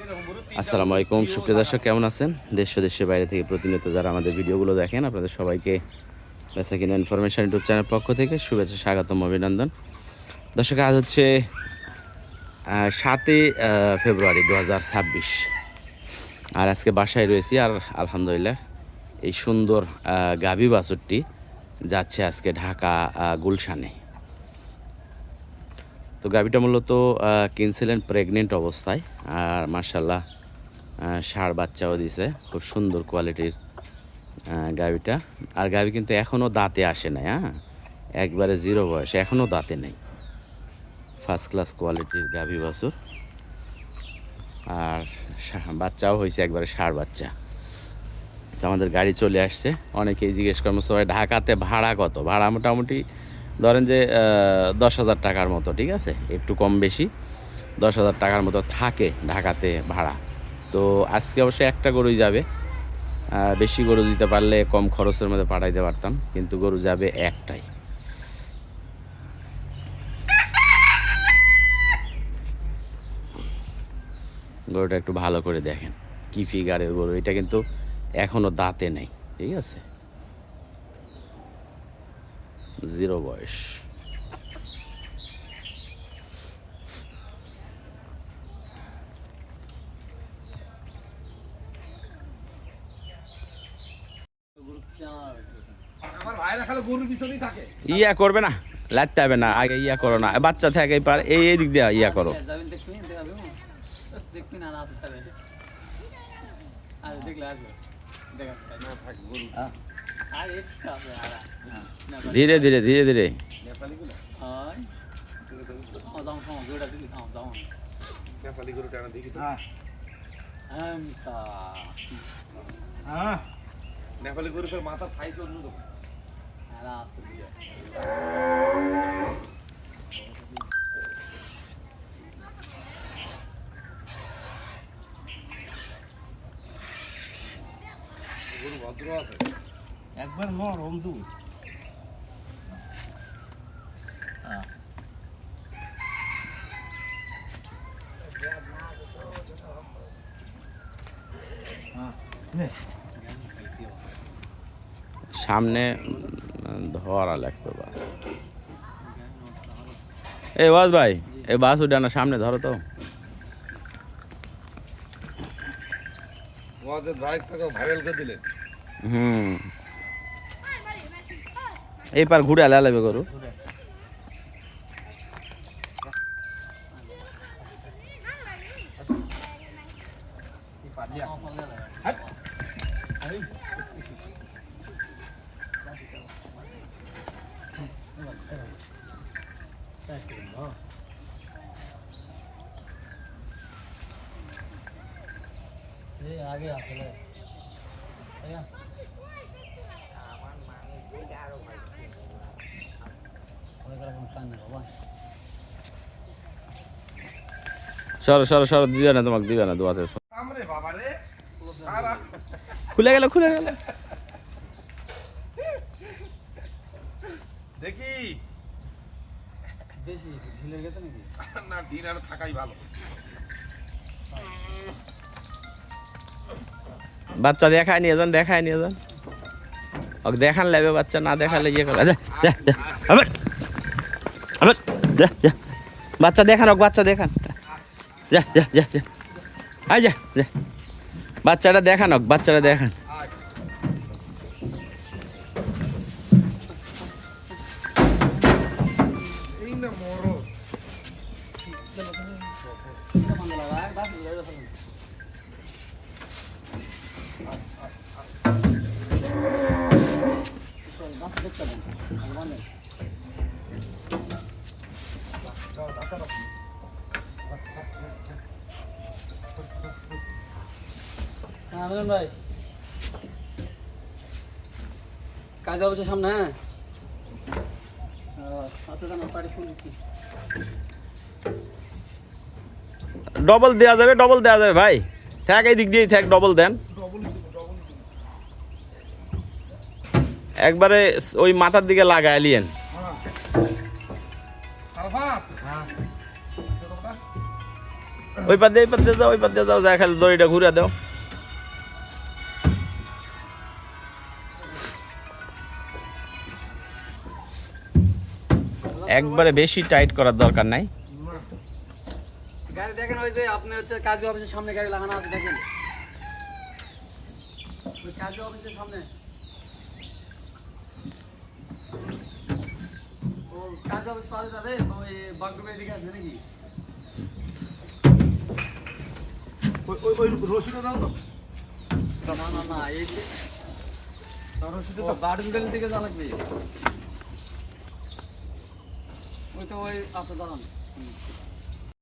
আসসালামু আলাইকুম সুপ্রিয় দর্শক, কেমন আছেন? দেশ ও দেশের বাইরে থেকে প্রতিনিয়ত যারা আমাদের ভিডিওগুলো দেখেন, আপনাদের সবাইকে বেচাকিনা ইনফরমেশন ইউটিউব চ্যানেল পক্ষ থেকে শুভেচ্ছা, স্বাগতম, অভিনন্দন। দর্শক, আজ হচ্ছে 7ই ফেব্রুয়ারি 2026, আর আজকে বাসায় রয়েছি। আর আলহামদুলিল্লাহ এই সুন্দর গাভী বাছুরটি যাচ্ছে আজকে ঢাকা গুলশানে। তো গাভীটা মূলত কিনছিলেন প্রেগনেন্ট অবস্থায়, আর মার্শাল্লাহ ষাঁড় বাচ্চাও দিছে, খুব সুন্দর কোয়ালিটির গাভীটা। আর গাভী কিন্তু এখনও দাঁতে আসে নাই, একবারে জিরো বয়স, এখনও দাঁতে নেই। ফার্স্ট ক্লাস কোয়ালিটির গাভী বাছুর, আর বাচ্চাও হয়েছে একবারে ষাঁড় বাচ্চা। তো আমাদের গাড়ি চলে আসছে। অনেকেই জিজ্ঞেস করেন সবাই ঢাকাতে ভাড়া কত? ভাড়া মোটামুটি ধরেন যে 10,000 টাকার মতো, ঠিক আছে, একটু কম বেশি 10,000 টাকার মতো থাকে ঢাকাতে ভাড়া। তো আজকে অবশ্যই একটা গরুই যাবে, বেশি গরু দিতে পারলে কম খরচের মধ্যে পাঠাইতে পারতাম, কিন্তু গরু যাবে একটাই। গরুটা একটু ভালো করে দেখেন কি ফিগারের গরু। এটা কিন্তু এখনো দাঁতে নেই, ঠিক আছে, জিরো বয়স। ইয়া করবে না, লাগতে হবে না, আগে ইয়া করো না, বাচ্চা থেকে পার এই দিক দিয়ে ইয়া করো। ধীরে ধীরে ধীরে ধীরে। নেপালি গরুর মাথার সাইজ অন্যরকম। গরু ভদ্র আছে, একবার নরম দুধ। সামনে ধরা লাগবে বাস। এই ওয়াজ ভাই, এই বাস উঠে না, সামনে ধরো তো। ওয়াজেদ ভাই তাকে ভাইরাল করে দিলেন। এই পার ঘুরে লাগবে গরু। আগে আসলে সরো সরো সরো, দিবে না তোমাকে, দিবে না দোয়াতে। খুলে গেল খুলে গেল। দেখি বেশি ঢিলে গেছে নাকি? না, দিন আর থাকাই ভালো। বাচ্চা দেখায় নিয়ে যান, দেখায় নিয়ে যান। ওকে দেখান লাগবে, বাচ্চা না দেখালে ইয়ে করে। বাচ্চা দেখান, ওকে বাচ্চা দেখান। যা যা যা যা, আয় যা যা, বাচ্চাটা দেখান, ওকে বাচ্চাটা দেখান। এই না মরো ভাই, কাজে অবশ্য সামনে। হ্যাঁ, ডবল দেওয়া যাবে, ডবল দেওয়া যাবে ভাই, থাক এই দিক দিয়েই থাক, ডবল দেন একবারে ওই মাথার দিকে লাগায় লিয়েন। ওই পার দিয়ে যাও, ওই পার দিয়ে যাও, যা খালি দড়িটা ঘুরে দাও। একবারে বেশি টাইট করার দরকার নাই। গাড়ি দেখেন, ওই যে আপনি হচ্ছে কাজী অফিসের সামনে গাড়ি লাগানো আছে, দেখেন ওই কাজী অফিসের সামনে। ও কাজী অফিস পাওয়া যাবে, ওই বাগডোবের দিকে আসবে নাকি? ওই রশিটা দাও তো। না না না, এই যে বাগডোবের দিকে যা লাগবে। ওই তো ওই আছে, দাঁড়ান।